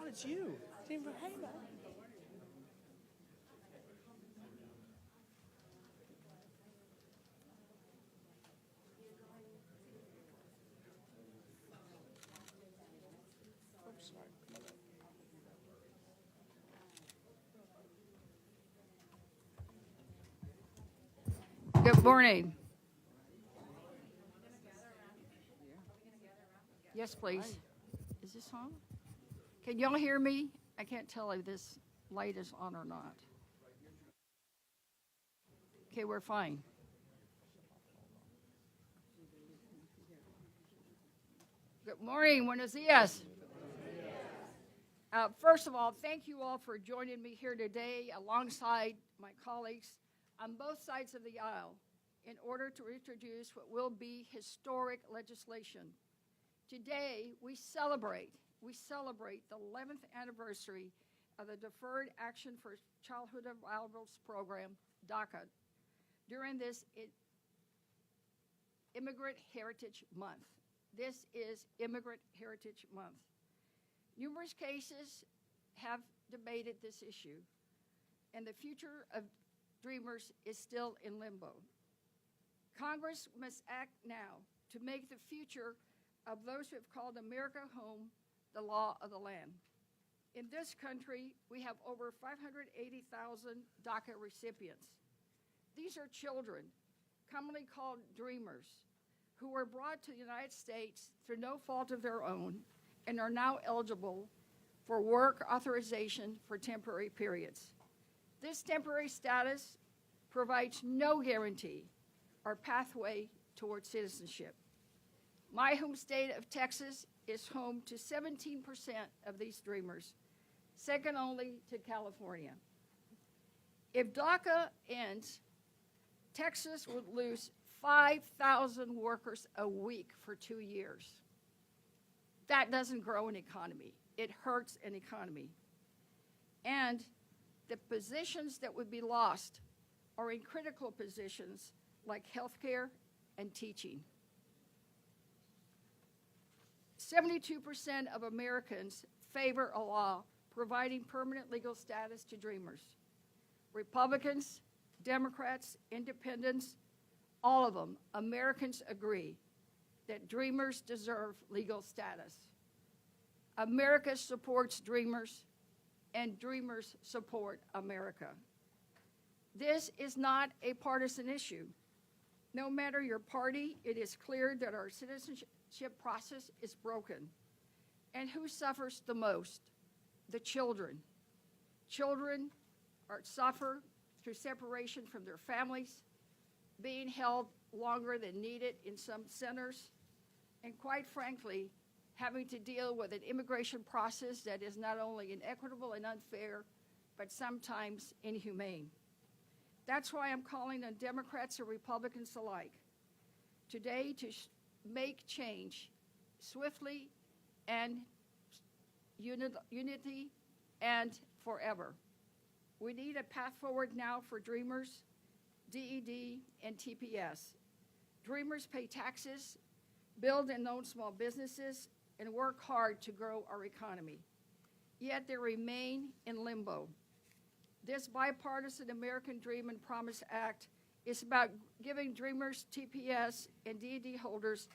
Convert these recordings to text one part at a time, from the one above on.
thought it's you. Hey, man. Oops, sorry. Good morning. Yes, please. Is this on? Can y'all hear me? I can't tell if this light is on or not. Okay, we're fine. Good morning. Buenos dias. First of all, thank you all for joining me here today alongside my colleagues on both sides of the aisle in order to introduce what will be historic legislation. Today, we celebrate the 11th anniversary of the Deferred Action for Childhood Arrivals Program, DACA, during this Immigrant Heritage Month. This is Immigrant Heritage Month. Numerous cases have debated this issue, and the future of Dreamers is still in limbo. Congress must act now to make the future of those who have called America home the law of the land. In this country, we have over 580,000 DACA recipients. These are children, commonly called Dreamers, who were brought to the United States through no fault of their own and are now eligible for work authorization for temporary periods. This temporary status provides no guarantee or pathway towards citizenship. My home state of Texas is home to 17% of these Dreamers, second only to California. If DACA ends, Texas would lose 5,000 workers a week for 2 years. That doesn't grow an economy. It hurts an economy. And the positions that would be lost are in critical positions like healthcare and teaching. 72% of Americans favor a law providing permanent legal status to Dreamers. Republicans, Democrats, Independents, all of them, Americans agree that Dreamers deserve legal status. America supports Dreamers, and Dreamers support America. This is not a partisan issue. No matter your party, it is clear that our citizenship process is broken. And who suffers the most? The children. Children suffer through separation from their families, being held longer than needed in some centers, and quite frankly, having to deal with an immigration process that is not only inequitable and unfair, but sometimes inhumane. That's why I'm calling on Democrats and Republicans alike today to make change swiftly and unity and forever. We need a path forward now for Dreamers, DED, and TPS. Dreamers pay taxes, build and own small businesses, and work hard to grow our economy. Yet they remain in limbo. This Bipartisan American Dream and Promise Act is about giving Dreamers, TPS, and DED holders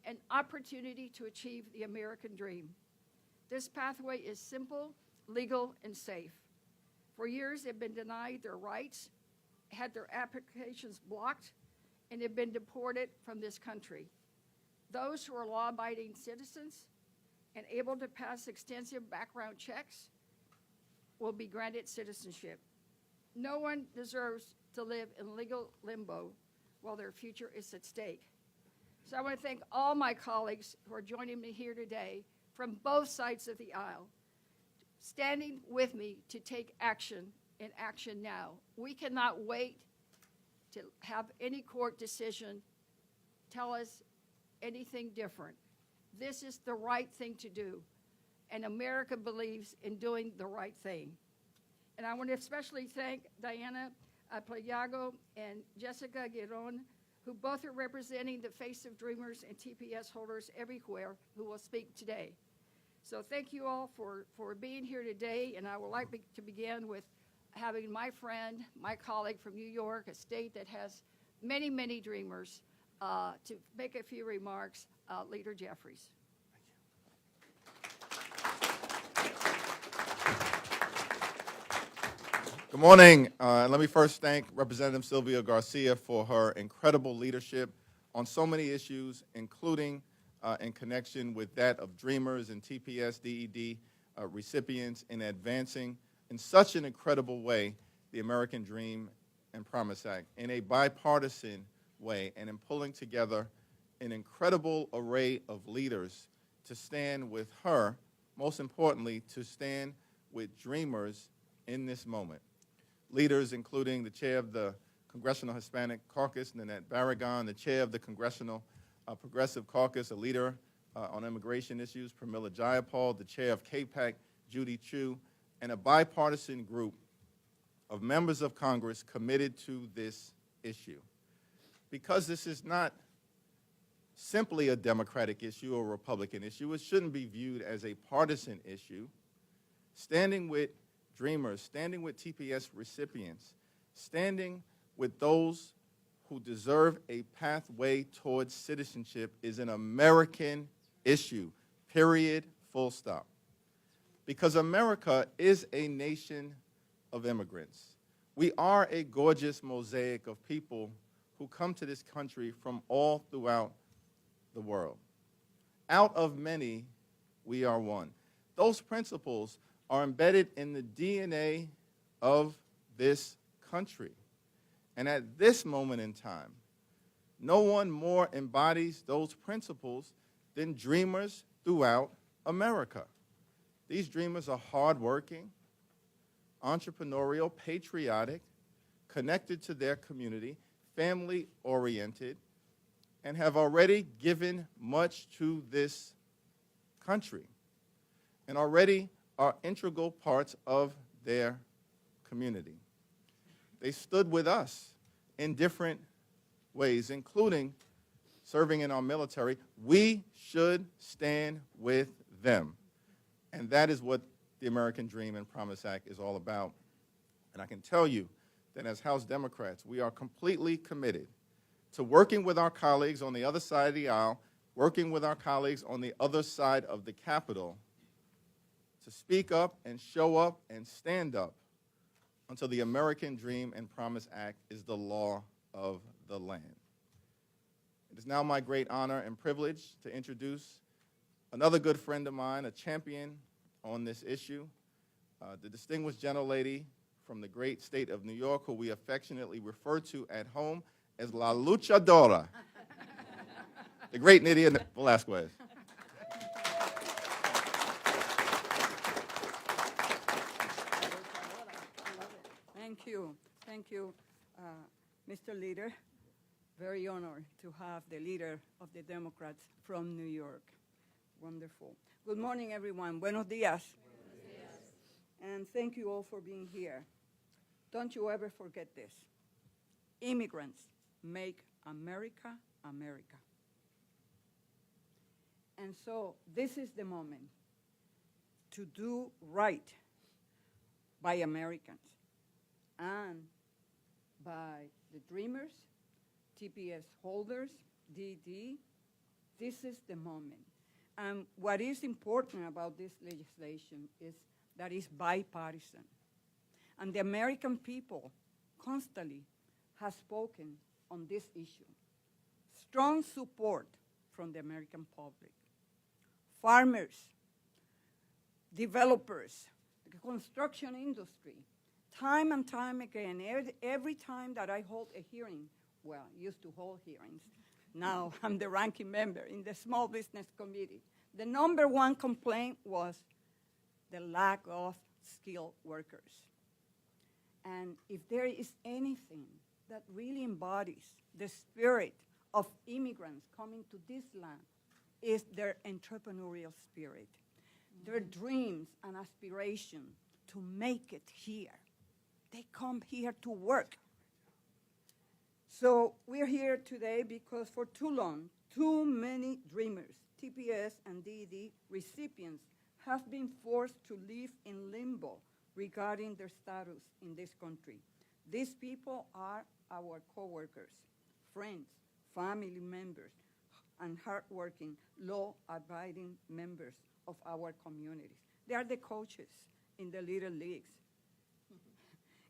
an opportunity to achieve the American dream. This pathway is simple, legal, and safe. For years, they've been denied their rights, had their applications blocked, and have been deported from this country. Those who are law-abiding citizens and able to pass extensive background checks will be granted citizenship. No one deserves to live in legal limbo while their future is at stake. So I want to thank all my colleagues who are joining me here today from both sides of the aisle, standing with me to take action and action now. We cannot wait to have any court decision tell us anything different. This is the right thing to do, and America believes in doing the right thing. And I want to especially thank Diana Playago and Jessica Giron, who both are representing the face of Dreamers and TPS holders everywhere who will speak today. So thank you all for being here today, and I would like to begin with having my friend, my colleague from New York, a state that has many, many dreamers, to make a few remarks, Leader Jeffries. Good morning. Let me first thank Representative Sylvia Garcia for her incredible leadership on so many issues, including in connection with that of Dreamers and TPS DED recipients, in advancing in such an incredible way the American Dream and Promise Act in a bipartisan way, and in pulling together an incredible array of leaders to stand with her, most importantly, to stand with Dreamers in this moment. Leaders including the chair of the Congressional Hispanic Caucus, Nanette Barragan, the chair of the Congressional Progressive Caucus, a leader on immigration issues, Pramila Jayapal, the chair of KPAC, Judy Chu, and a bipartisan group of members of Congress committed to this issue. Because this is not simply a Democratic issue or a Republican issue, it shouldn't be viewed as a partisan issue. Standing with Dreamers, standing with TPS recipients, standing with those who deserve a pathway towards citizenship is an American issue, period, full stop. Because America is a nation of immigrants. We are a gorgeous mosaic of people who come to this country from all throughout the world. Out of many, we are one. Those principles are embedded in the DNA of this country. And at this moment in time, no one more embodies those principles than Dreamers throughout America. These Dreamers are hardworking, entrepreneurial, patriotic, connected to their community, family-oriented, and have already given much to this country, and already are integral parts of their community. They stood with us in different ways, including serving in our military. We should stand with them. And that is what the American Dream and Promise Act is all about. And I can tell you that as House Democrats, we are completely committed to working with our colleagues on the other side of the aisle, working with our colleagues on the other side of the Capitol, to speak up and show up and stand up until the American Dream and Promise Act is the law of the land. It is now my great honor and privilege to introduce another good friend of mine, a champion on this issue, the distinguished gentlelady from the great state of New York, who we affectionately refer to at home as La Luchadora, the great Nydia Velasquez. Thank you, Mr. Leader. Very honored to have the leader of the Democrats from New York. Wonderful. Good morning, everyone. Buenos dias. Buenos dias. And thank you all for being here. Don't you ever forget this. Immigrants make America, America. And so this is the moment to do right by Americans and by the Dreamers, TPS holders, DD. This is the moment. And what is important about this legislation is that it's bipartisan. And the American people constantly have spoken on this issue. Strong support from the American public. Farmers, developers, the construction industry, time and time again, every time that I hold a hearing, well, I used to hold hearings, now I'm the ranking member in the Small Business Committee, the number one complaint was the lack of skilled workers. And if there is anything that really embodies the spirit of immigrants coming to this land, is their entrepreneurial spirit, their dreams and aspiration to make it here. They come here to work. So we're here today because for too long, too many Dreamers, TPS and DED recipients have been forced to live in limbo regarding their status in this country. These people are our coworkers, friends, family members, and hardworking, law-abiding members of our communities. They are the coaches in the little leagues.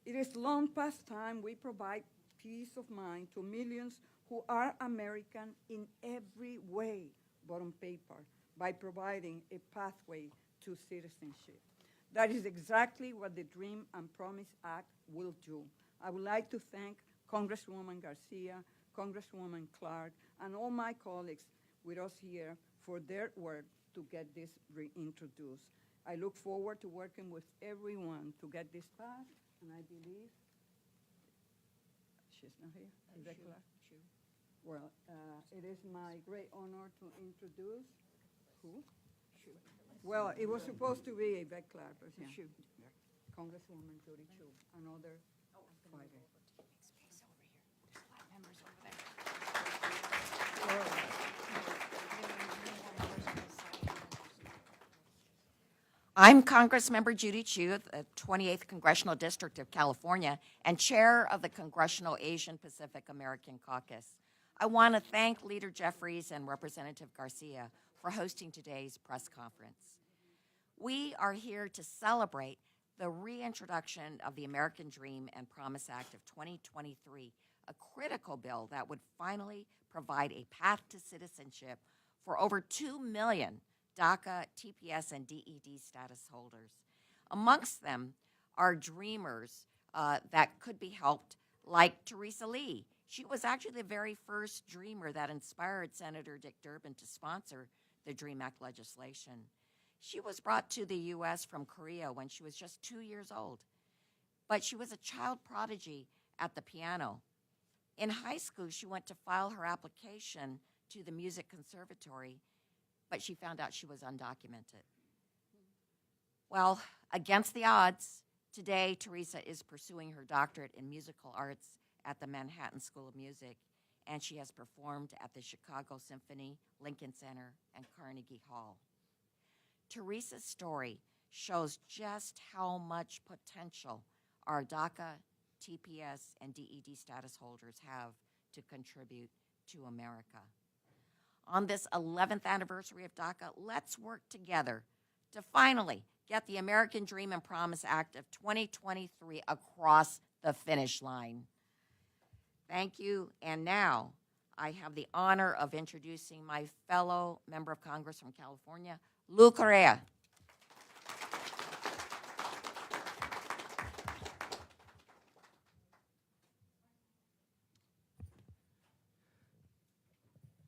It is long past time we provide peace of mind to millions who are American in every way, but on paper, by providing a pathway to citizenship. That is exactly what the Dream and Promise Act will do. I would like to thank Congresswoman Garcia, Congresswoman Clark, and all my colleagues with us here for their work to get this reintroduced. I look forward to working with everyone to get this passed, and I believe she's not here. Is that Clark? Well, it is my great honor to introduce who? Well, it was supposed to be Yvette Clark, but yeah. Congresswoman Judy Chu, another fighter. I'm Congressmember Judy Chu, the 28th Congressional District of California, and chair of the Congressional Asian Pacific American Caucus. I want to thank Leader Jeffries and Representative Garcia for hosting today's press conference. We are here to celebrate the reintroduction of the American Dream and Promise Act of 2023, a critical bill that would finally provide a path to citizenship for over 2 million DACA, TPS, and DED status holders. Amongst them are dreamers that could be helped, like Teresa Lee. She was actually the very first dreamer that inspired Senator Dick Durbin to sponsor the DREAM Act legislation. She was brought to the U.S. from Korea when she was just 2 years old, but she was a child prodigy at the piano. In high school, she went to file her application to the music conservatory, but she found out she was undocumented. Well, against the odds, today Teresa is pursuing her doctorate in musical arts at the Manhattan School of Music, and she has performed at the Chicago Symphony, Lincoln Center, and Carnegie Hall. Teresa's story shows just how much potential our DACA, TPS, and DED status holders have to contribute to America. On this 11th anniversary of DACA, let's work together to finally get the American Dream and Promise Act of 2023 across the finish line. Thank you, and now I have the honor of introducing my fellow member of Congress from California, Lou Correa.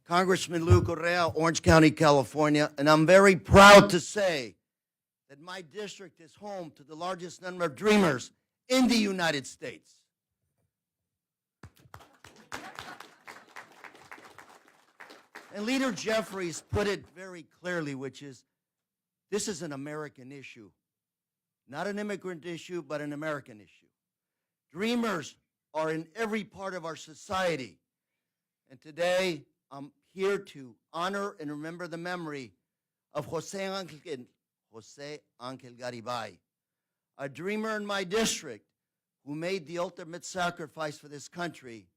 Congressman Lou Correa, Orange County, California, and I'm very proud to say that my district is home to the largest number of dreamers in the United States. And Leader Jeffries put it very clearly, which is, this is an American issue. Not an immigrant issue, but an American issue. Dreamers are in every part of our society. And today, I'm here to honor and remember the memory of Jose Angel Garibay, a dreamer in my district who made the ultimate sacrifice for this country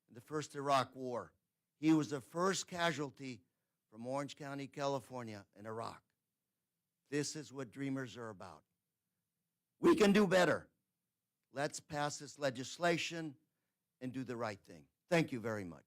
in the first Iraq War. He was the first casualty from Orange County, California, in Iraq. This is what dreamers are about. We can do better. Let's pass this legislation and do the right thing. Thank you very much.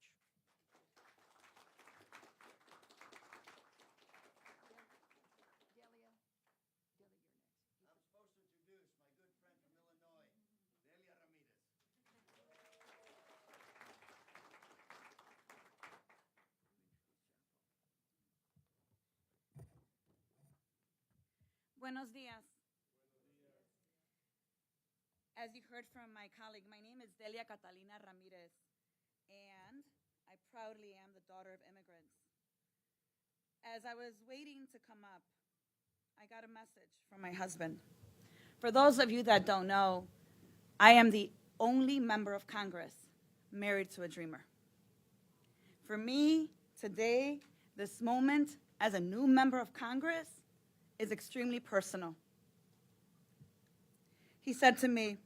Buenos días. As you heard from my colleague, my name is Delia Catalina Ramirez, and I proudly am the daughter of immigrants. As I was waiting to come up, I got a message from my husband. For those of you that don't know, I am the only member of Congress married to a dreamer. For me, today, this moment, as a new member of Congress, is extremely personal. He said to me,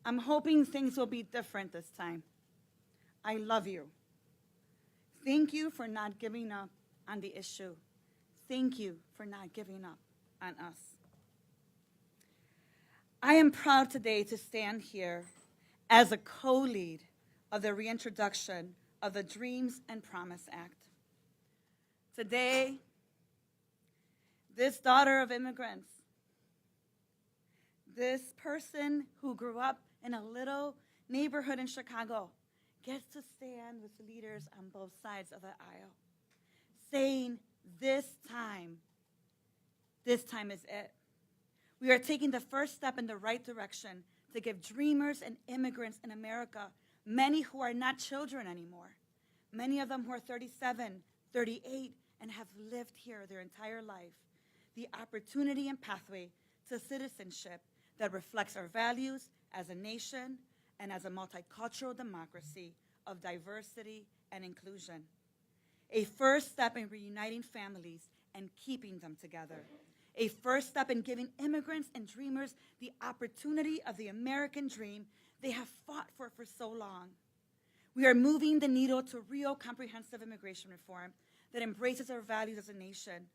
"I'm hoping things will be different this time. I love you. Thank you for not giving up on the issue. Thank you for not giving up on us." I am proud today to stand here as a co-lead of the reintroduction of the Dreams and Promise Act. Today, this daughter of immigrants, this person who grew up in a little neighborhood in Chicago, gets to stand with leaders on both sides of the aisle, saying this time is it. We are taking the first step in the right direction to give dreamers and immigrants in America, many who are not children anymore, many of them who are 37, 38, and have lived here their entire life, the opportunity and pathway to citizenship that reflects our values as a nation and as a multicultural democracy of diversity and inclusion. A first step in reuniting families and keeping them together. A first step in giving immigrants and dreamers the opportunity of the American dream they have fought for so long. We are moving the needle to real comprehensive immigration reform that embraces our values as a nation.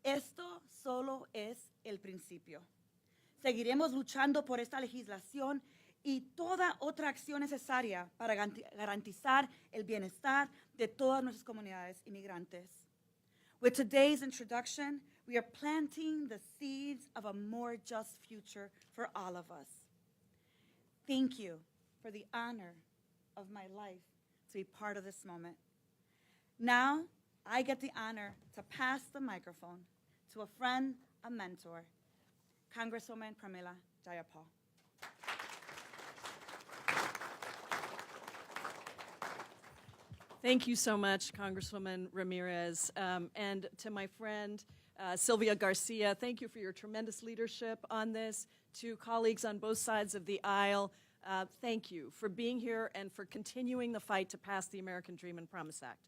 Esto solo es el principio. Seguiremos luchando por esta legislación y toda otra acción necesaria para garantizar el bienestar de todas nuestras comunidades inmigrantes. With today's introduction, we are planting the seeds of a more just future for all of us. Thank you for the honor of my life to be part of this moment. Now, I get the honor to pass the microphone to a friend, a mentor, Congresswoman Pramila Jayapal. Thank you so much, Congresswoman Ramirez. And to my friend, Sylvia Garcia, thank you for your tremendous leadership on this. To colleagues on both sides of the aisle, thank you for being here and for continuing the fight to pass the American Dream and Promise Act.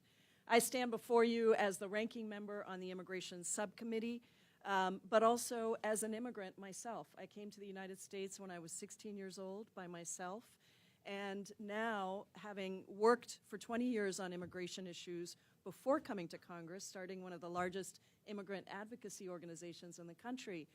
I stand before you as the ranking member on the Immigration Subcommittee, but also as an immigrant myself. I came to the United States when I was 16 years old by myself. And now, having worked for 20 years on immigration issues before coming to Congress, starting one of the largest immigrant advocacy organizations in the country,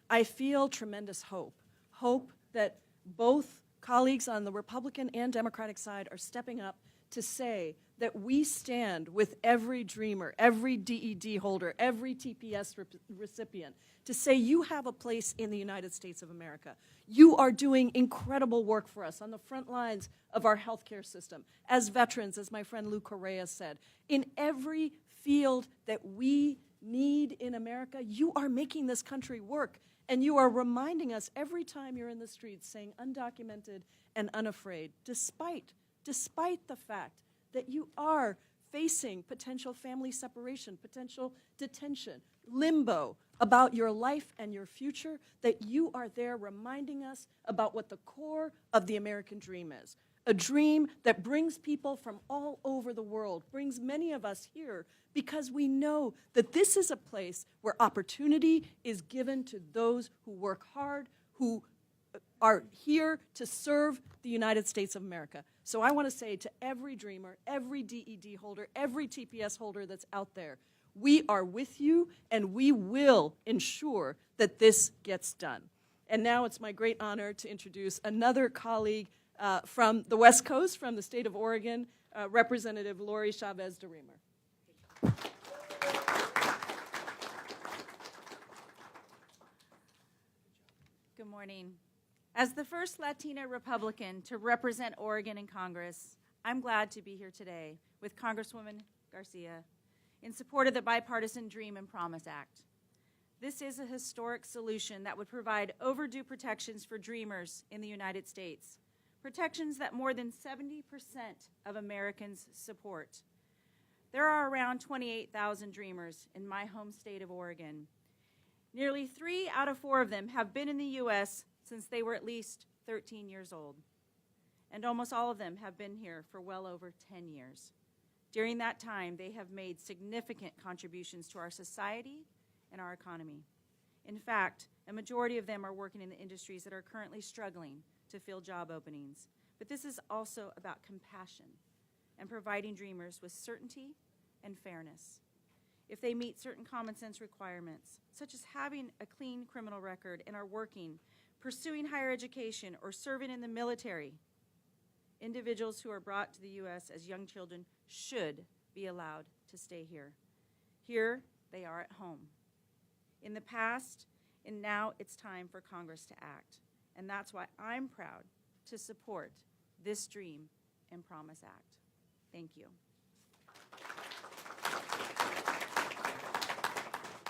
I feel tremendous hope. Hope that both colleagues on the Republican and Democratic side are stepping up to say that we stand with every dreamer, every DED holder, every TPS recipient, to say you have a place in the United States of America. You are doing incredible work for us on the front lines of our healthcare system, as veterans, as my friend Lou Correa said. In every field that we need in America, you are making this country work. And you are reminding us every time you're in the streets saying undocumented and unafraid, despite the fact that you are facing potential family separation, potential detention, limbo about your life and your future, that you are there reminding us about what the core of the American dream is. A dream that brings people from all over the world, brings many of us here because we know that this is a place where opportunity is given to those who work hard, who are here to serve the United States of America. So I want to say to every dreamer, every DED holder, every TPS holder that's out there, we are with you and we will ensure that this gets done. And now it's my great honor to introduce another colleague from the West Coast, from the state of Oregon, Representative Lori Chavez-DeRemer. Good morning. As the first Latina Republican to represent Oregon in Congress, I'm glad to be here today with Congresswoman Garcia in support of the Bipartisan Dream and Promise Act. This is a historic solution that would provide overdue protections for dreamers in the United States, protections that more than 70% of Americans support. There are around 28,000 dreamers in my home state of Oregon. Nearly 3 out of 4 of them have been in the U.S. since they were at least 13 years old. And almost all of them have been here for well over 10 years. During that time, they have made significant contributions to our society in our economy. In fact, a majority of them are working in the industries that are currently struggling to fill job openings. But this is also about compassion and providing dreamers with certainty and fairness. If they meet certain common sense requirements, such as having a clean criminal record and are working, pursuing higher education, or serving in the military, individuals who are brought to the U.S. as young children should be allowed to stay here. Here, they are at home. In the past, and now it's time for Congress to act. And that's why I'm proud to support this Dream and Promise Act. Thank you.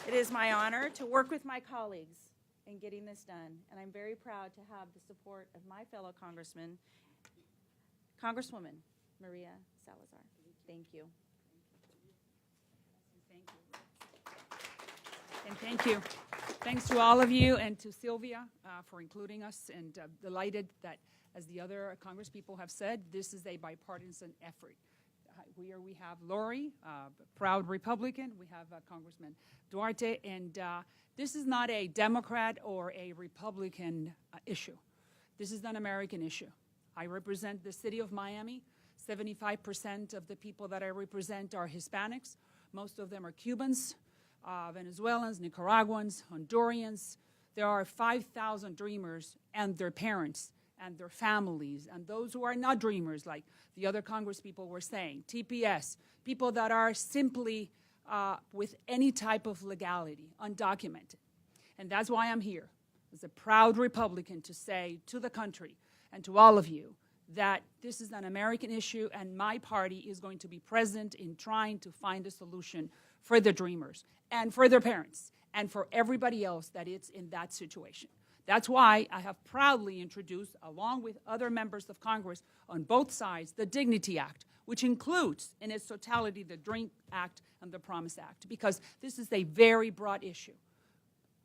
It is my honor to work with my colleagues in getting this done, and I'm very proud to have the support of my fellow Congresswoman Maria Salazar. Thank you. And thank you. Thanks to all of you and to Sylvia for including us, and delighted that, as the other Congress people have said, this is a bipartisan effort. We have Lori, proud Republican. We have Congressman Duarte, and this is not a Democrat or a Republican issue. This is an American issue. I represent the city of Miami. 75% of the people that I represent are Hispanics. Most of them are Cubans, Venezuelans, Nicaraguans, Hondurans. There are 5,000 dreamers and their parents and their families, and those who are not dreamers, like the other Congress people were saying, TPS, people that are simply with any type of legality, undocumented. And that's why I'm here, as a proud Republican, to say to the country and to all of you that this is an American issue, and my party is going to be present in trying to find a solution for the dreamers and for their parents and for everybody else that is in that situation. That's why I have proudly introduced, along with other members of Congress on both sides, the Dignity Act, which includes in its totality the Dream Act and the Promise Act, because this is a very broad issue.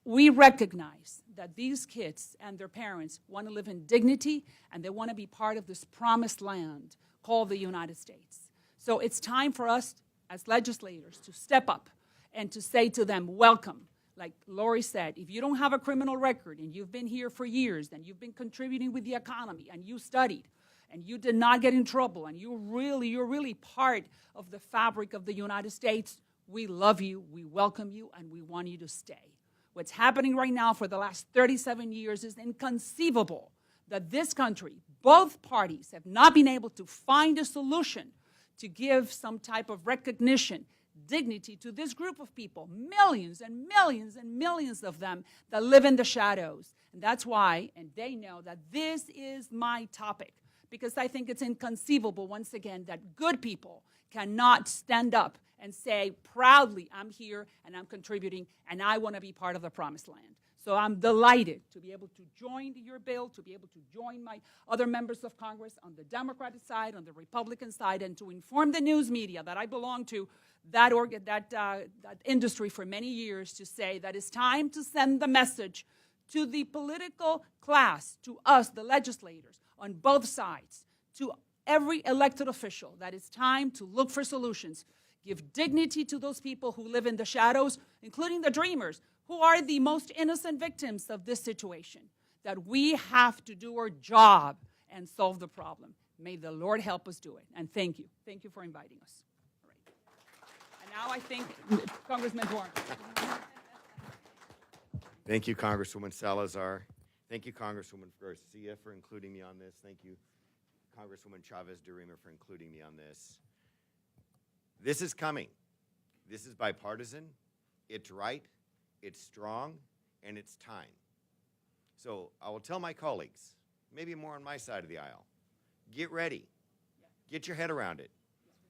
We recognize that these kids and their parents want to live in dignity, and they want to be part of this promised land called the United States. So it's time for us as legislators to step up and to say to them, welcome. Like Lori said, if you don't have a criminal record and you've been here for years and you've been contributing with the economy and you studied and you did not get in trouble and you're really part of the fabric of the United States, we love you, we welcome you, and we want you to stay. What's happening right now for the last 37 years is inconceivable that this country, both parties, have not been able to find a solution to give some type of recognition, dignity to this group of people, millions and millions and millions of them that live in the shadows. And that's why, and they know that this is my topic, because I think it's inconceivable, once again, that good people cannot stand up and say proudly, I'm here and I'm contributing and I want to be part of the promised land. So I'm delighted to be able to join your bill, to be able to join my other members of Congress on the Democratic side, on the Republican side, and to inform the news media that I belong to, that industry for many years, to say that it's time to send the message to the political class, to us, the legislators, on both sides, to every elected official, that it's time to look for solutions, give dignity to those people who live in the shadows, including the dreamers, who are the most innocent victims of this situation, that we have to do our job and solve the problem. May the Lord help us do it. And thank you. Thank you for inviting us. All right. And now I think Congressman Duarte. Thank you, Congresswoman Salazar. Thank you, Congresswoman Garcia, for including me on this. Thank you, Congresswoman Chavez-DeRemer, for including me on this. This is coming. This is bipartisan. It's right. It's strong, and it's time. So I will tell my colleagues, maybe more on my side of the aisle, get ready. Get your head around it.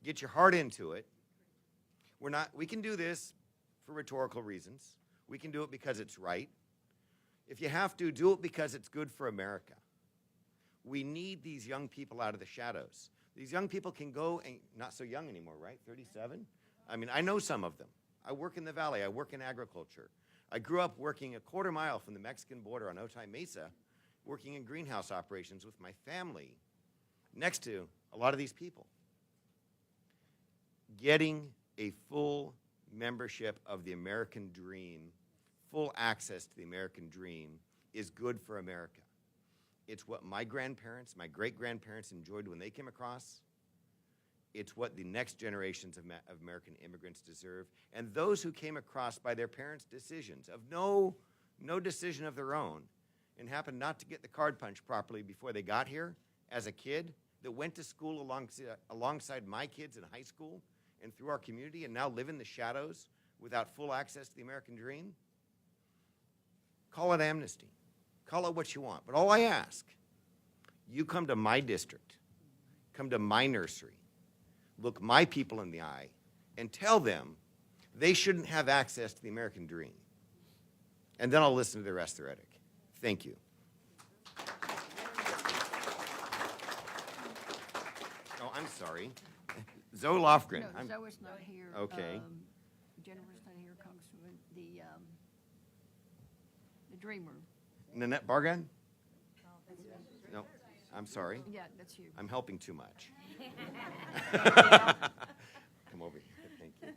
Get your heart into it. We can do this for rhetorical reasons. We can do it because it's right. If you have to, do it because it's good for America. We need these young people out of the shadows. These young people can go, and not so young anymore, right? 37? I mean, I know some of them. I work in the Valley. I work in agriculture. I grew up working a quarter mile from the Mexican border on Otay Mesa, working in greenhouse operations with my family next to a lot of these people. Getting a full membership of the American dream, full access to the American dream, is good for America. It's what my grandparents, my great-grandparents enjoyed when they came across. It's what the next generations of American immigrants deserve. And those who came across by their parents' decisions, of no decision of their own, and happened not to get the card punch properly before they got here as a kid, that went to school alongside my kids in high school and through our community and now live in the shadows without full access to the American dream, call it amnesty. Call it what you want. But all I ask, you come to my district, come to my nursery, look my people in the eye, and tell them they shouldn't have access to the American dream. And then I'll listen to the rest of the rhetoric. Thank you. Oh, I'm sorry. Zoe Lofgren. No, Zoe's not here. Okay. Jennifer's not here, Congresswoman. The dreamer. Nanette Bargan? No, I'm sorry. Yeah, that's you. I'm helping too much. Come over here. Thank you.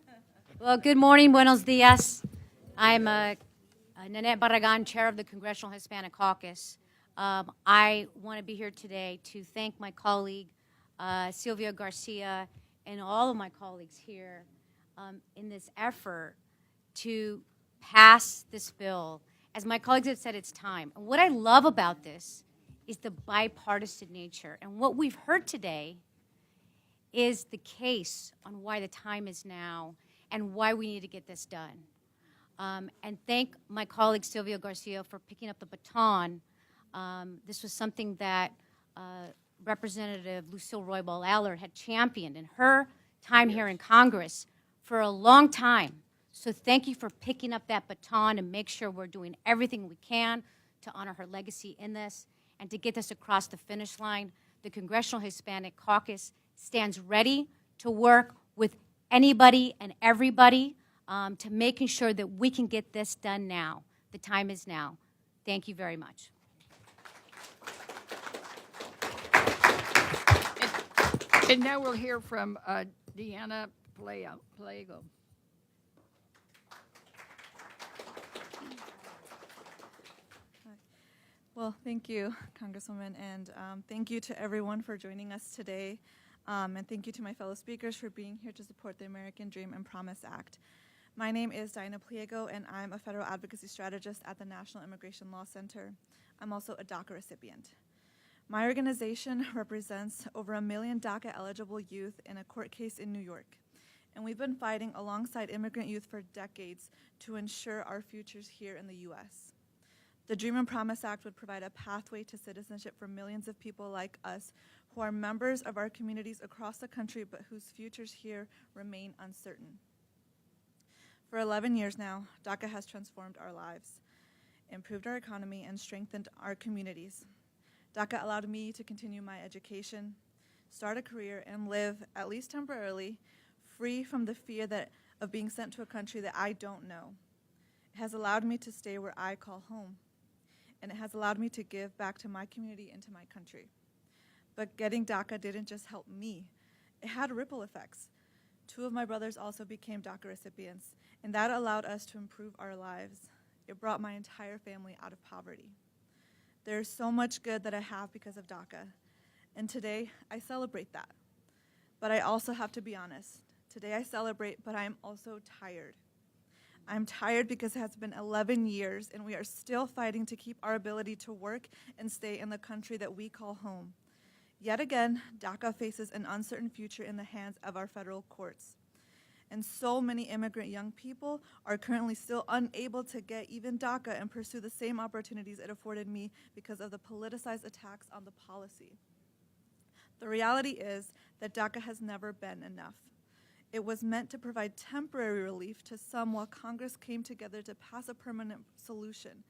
Well, good morning, buenos dias. I'm Nanette Barragan, chair of the Congressional Hispanic Caucus. I want to be here today to thank my colleague, Sylvia Garcia, and all of my colleagues here in this effort to pass this bill. As my colleagues have said, it's time. And what I love about this is the bipartisan nature. And what we've heard today is the case on why the time is now and why we need to get this done. And thank my colleague Sylvia Garcia for picking up the baton. This was something that Representative Lucille Roybal Allard had championed in her time here in Congress for a long time. So thank you for picking up that baton and make sure we're doing everything we can to honor her legacy in this and to get this across the finish line. The Congressional Hispanic Caucus stands ready to work with anybody and everybody to making sure that we can get this done now. The time is now. Thank you very much. And now we'll hear from Deanna Plago. Well, thank you, Congresswoman, and thank you to everyone for joining us today. And thank you to my fellow speakers for being here to support the American Dream and Promise Act. My name is Diana Pliego, and I'm a federal advocacy strategist at the National Immigration Law Center. I'm also a DACA recipient. My organization represents over 1 million DACA-eligible youth in a court case in New York. And we've been fighting alongside immigrant youth for decades to ensure our futures here in the U.S. The Dream and Promise Act would provide a pathway to citizenship for millions of people like us who are members of our communities across the country but whose futures here remain uncertain. For 11 years now, DACA has transformed our lives, improved our economy, and strengthened our communities. DACA allowed me to continue my education, start a career, and live, at least temporarily, free from the fear of being sent to a country that I don't know. It has allowed me to stay where I call home, and it has allowed me to give back to my community and to my country. But getting DACA didn't just help me. It had ripple effects. 2 of my brothers also became DACA recipients, and that allowed us to improve our lives. It brought my entire family out of poverty. There's so much good that I have because of DACA, and today I celebrate that. But I also have to be honest. Today I celebrate, but I am also tired. I'm tired because it has been 11 years and we are still fighting to keep our ability to work and stay in the country that we call home. Yet again, DACA faces an uncertain future in the hands of our federal courts. And so many immigrant young people are currently still unable to get even DACA and pursue the same opportunities it afforded me because of the politicized attacks on the policy. The reality is that DACA has never been enough. It was meant to provide temporary relief to some while Congress came together to pass a permanent solution,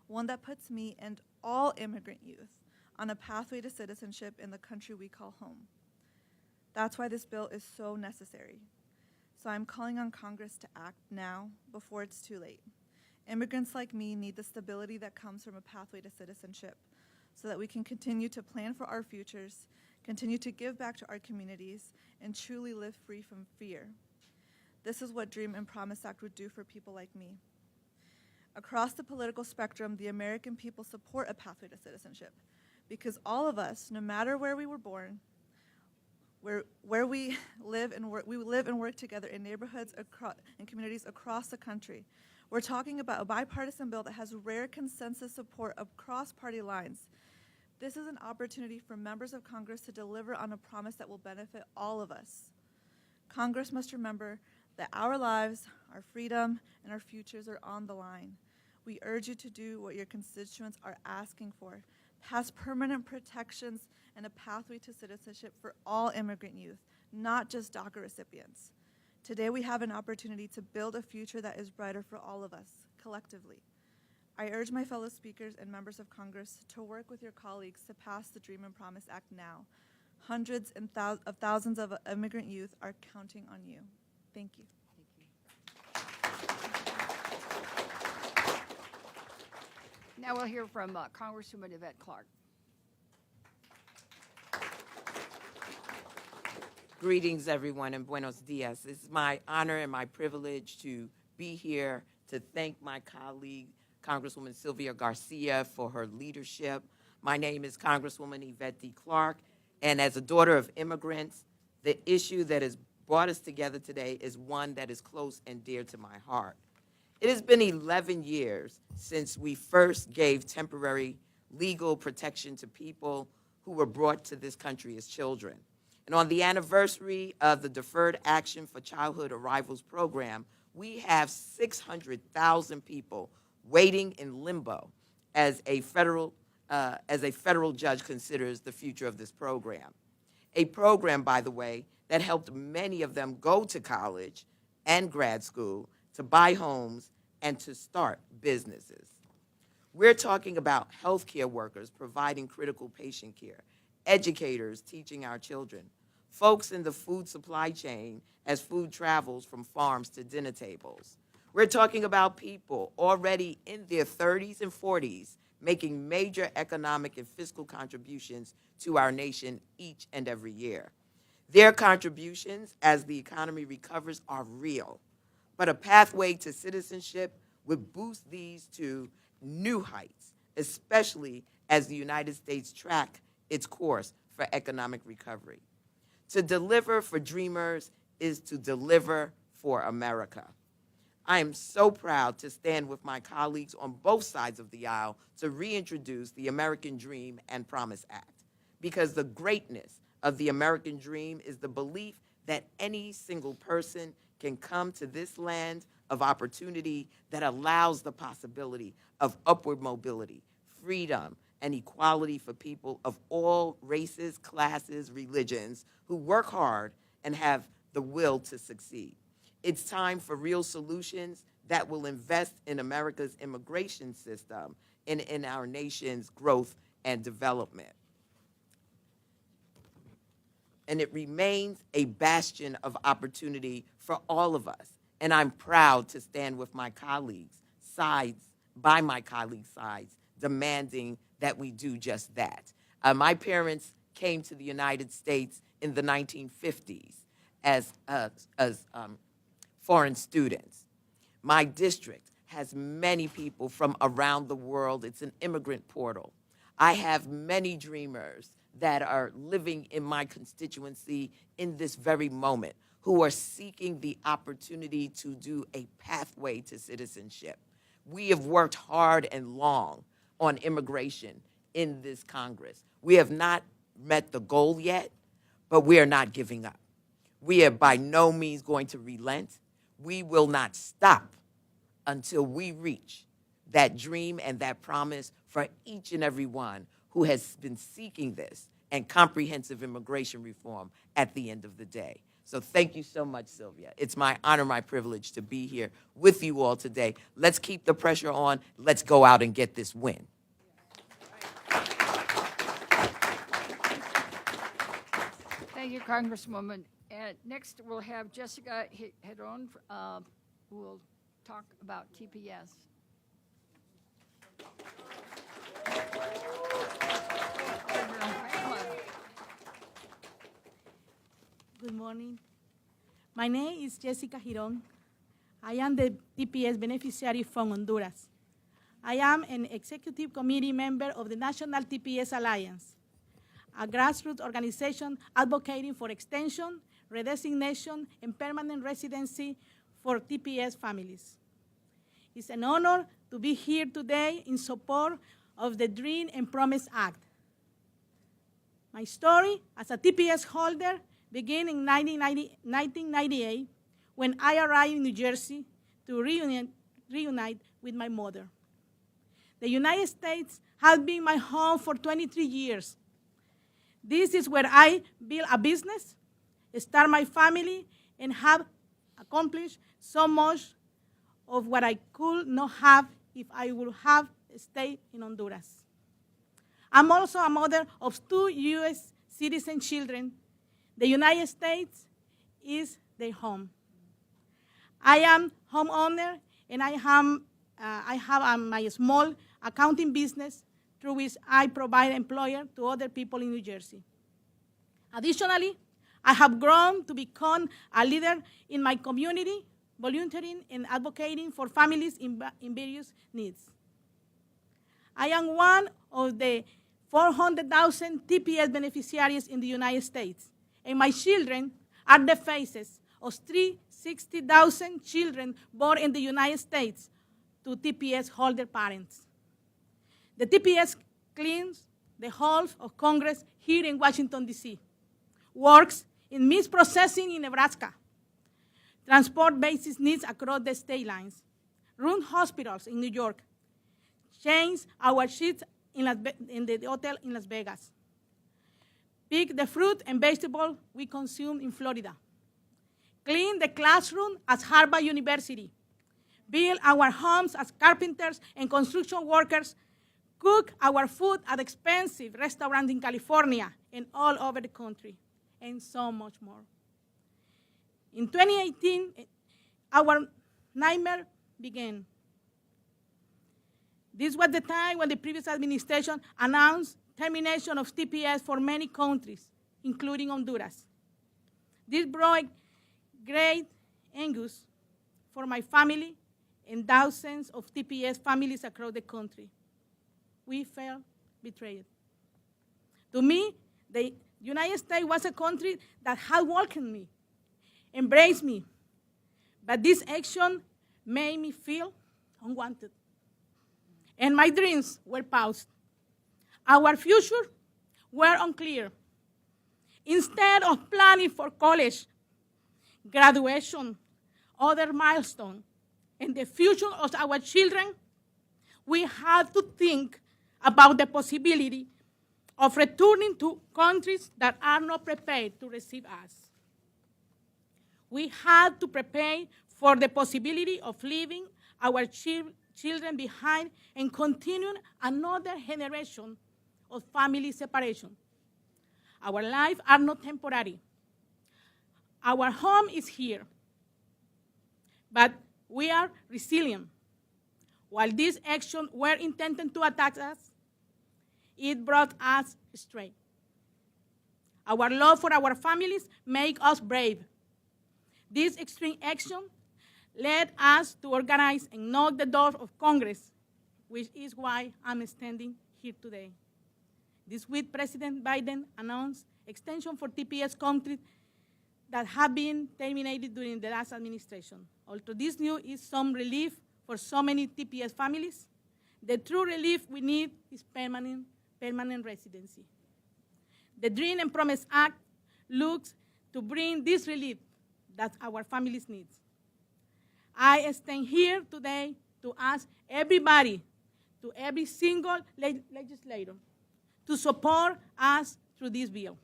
one that puts me and all immigrant youth on a pathway to citizenship in the country we call home. That's why this bill is so necessary. So I'm calling on Congress to act now before it's too late. Immigrants like me need the stability that comes from a pathway to citizenship so that we can continue to plan for our futures, continue to give back to our communities, and truly live free from fear. This is what Dream and Promise Act would do for people like me. Across the political spectrum, the American people support a pathway to citizenship because all of us, no matter where we were born, where we live and work together in neighborhoods and communities across the country. We're talking about a bipartisan bill that has rare consensus support across party lines. This is an opportunity for members of Congress to deliver on a promise that will benefit all of us. Congress must remember that our lives, our freedom, and our futures are on the line. We urge you to do what your constituents are asking for. Pass permanent protections and a pathway to citizenship for all immigrant youth, not just DACA recipients. Today we have an opportunity to build a future that is brighter for all of us, collectively. I urge my fellow speakers and members of Congress to work with your colleagues to pass the Dream and Promise Act now. Hundreds of thousands of immigrant youth are counting on you. Thank you. Now we'll hear from Congresswoman Yvette Clarke. Greetings, everyone, and buenos dias. It's my honor and my privilege to be here to thank my colleague, Congresswoman Sylvia Garcia, for her leadership. My name is Congresswoman Yvette D. Clarke, and as a daughter of immigrants, the issue that has brought us together today is one that is close and dear to my heart. It has been 11 years since we first gave temporary legal protection to people who were brought to this country as children. And on the anniversary of the Deferred Action for Childhood Arrivals program, we have 600,000 people waiting in limbo as a federal judge considers the future of this program. A program, by the way, that helped many of them go to college and grad school, to buy homes, and to start businesses. We're talking about healthcare workers providing critical patient care, educators teaching our children, folks in the food supply chain as food travels from farms to dinner tables. We're talking about people already in their 30s and 40s making major economic and fiscal contributions to our nation each and every year. Their contributions as the economy recovers are real, but a pathway to citizenship would boost these to new heights, especially as the United States track its course for economic recovery. To deliver for dreamers is to deliver for America. I am so proud to stand with my colleagues on both sides of the aisle to reintroduce the American Dream and Promise Act, because the greatness of the American dream is the belief that any single person can come to this land of opportunity that allows the possibility of upward mobility, freedom, and equality for people of all races, classes, religions who work hard and have the will to succeed. It's time for real solutions that will invest in America's immigration system and in our nation's growth and development. And it remains a bastion of opportunity for all of us. And I'm proud to stand with my colleagues, by my colleagues' sides, demanding that we do just that. My parents came to the United States in the 1950s as foreign students. My district has many people from around the world. It's an immigrant portal. I have many dreamers that are living in my constituency in this very moment who are seeking the opportunity to do a pathway to citizenship. We have worked hard and long on immigration in this Congress. We have not met the goal yet, but we are not giving up. We are by no means going to relent. We will not stop until we reach that dream and that promise for each and every one who has been seeking this and comprehensive immigration reform at the end of the day. So thank you so much, Sylvia. It's my honor, my privilege to be here with you all today. Let's keep the pressure on. Let's go out and get this win. Thank you, Congresswoman. And next, we'll have Jessica Hedron, who will talk about TPS. Good morning. My name is Jessica Giron. I am the TPS beneficiary from Honduras. I am an executive committee member of the National TPS Alliance, a grassroots organization advocating for extension, redesignation, and permanent residency for TPS families. It's an honor to be here today in support of the Dream and Promise Act. My story as a TPS holder began in 1998 when I arrived in New Jersey to reunite with my mother. The United States has been my home for 23 years. This is where I built a business, start my family, and have accomplished so much of what I could not have if I would have stayed in Honduras. I'm also a mother of 2 U.S. citizen children. The United States is their home. I am homeowner, and I have my small accounting business through which I provide employer to other people in New Jersey. Additionally, I have grown to become a leader in my community, volunteering and advocating for families in various needs. I am one of the 400,000 TPS beneficiaries in the United States, and my children are the faces of 360,000 children born in the United States to TPS holder parents. The TPS cleans the halls of Congress here in Washington, D.C., works in meat processing in Nebraska, transport basis needs across the state lines, run hospitals in New York, change our sheets in the hotel in Las Vegas, pick the fruit and vegetables we consume in Florida, clean the classroom at Harvard University, build our homes as carpenters and construction workers, cook our food at expensive restaurants in California and all over the country, and so much more. In 2018, our nightmare began. This was the time when the previous administration announced termination of TPS for many countries, including Honduras. This brought great anguish for my family and thousands of TPS families across the country. We felt betrayed. To me, the United States was a country that had welcomed me, embraced me, but this action made me feel unwanted. And my dreams were paused. Our future were unclear. Instead of planning for college, graduation, other milestones, and the future of our children, we had to think about the possibility of returning to countries that are not prepared to receive us. We had to prepare for the possibility of leaving our children behind and continuing another generation of family separation. Our lives are not temporary. Our home is here, but we are resilient. While these actions were intended to attack us, it brought us strength. Our love for our families makes us brave. This extreme action led us to organize and knock the door of Congress, which is why I'm standing here today. This week, President Biden announced extension for TPS countries that have been terminated during the last administration. Although this news is some relief for so many TPS families, the true relief we need is permanent residency. The Dream and Promise Act looks to bring this relief that our families need. I stand here today to ask everybody, to every single legislator, to support us through this bill.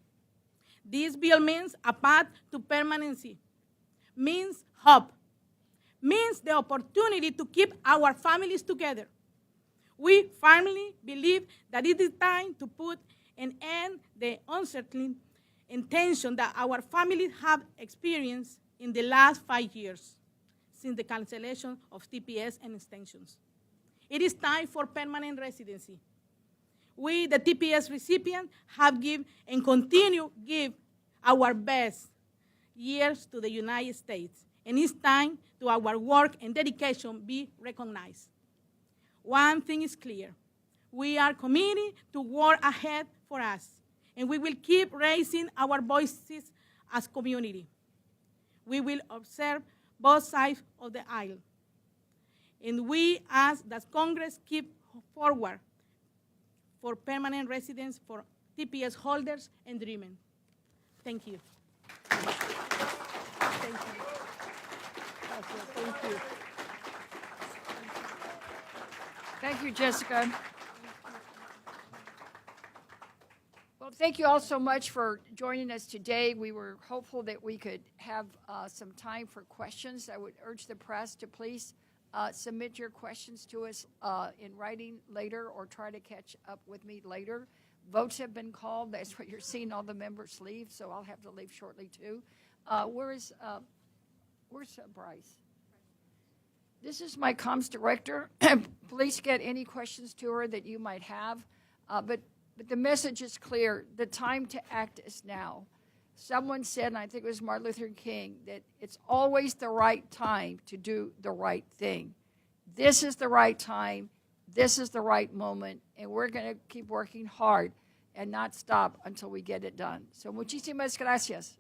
This bill means a path to permanency, means hope, means the opportunity to keep our families together. We firmly believe that it is time to put an end to the uncertainty and tension that our families have experienced in the last 5 years since the cancellation of TPS and extensions. It is time for permanent residency. We, the TPS recipients, have given and continue to give our best, years to the United States, and it's time to our work and dedication be recognized. One thing is clear. We are committed to work ahead for us, and we will keep raising our voices as community. We will observe both sides of the aisle, and we ask that Congress keep forward for permanent residence for TPS holders and dreamers. Thank you. Thank you. Thank you. Thank you, Jessica. Well, thank you all so much for joining us today. We were hopeful that we could have some time for questions. I would urge the press to please submit your questions to us in writing later or try to catch up with me later. Votes have been called. That's what you're seeing all the members leave, so I'll have to leave shortly too. Where's Bryce? This is my comms director. Please get any questions to her that you might have. But the message is clear. The time to act is now. Someone said, and I think it was Martin Luther King, that it's always the right time to do the right thing. This is the right time. This is the right moment. And we're going to keep working hard and not stop until we get it done. So muchísimas gracias.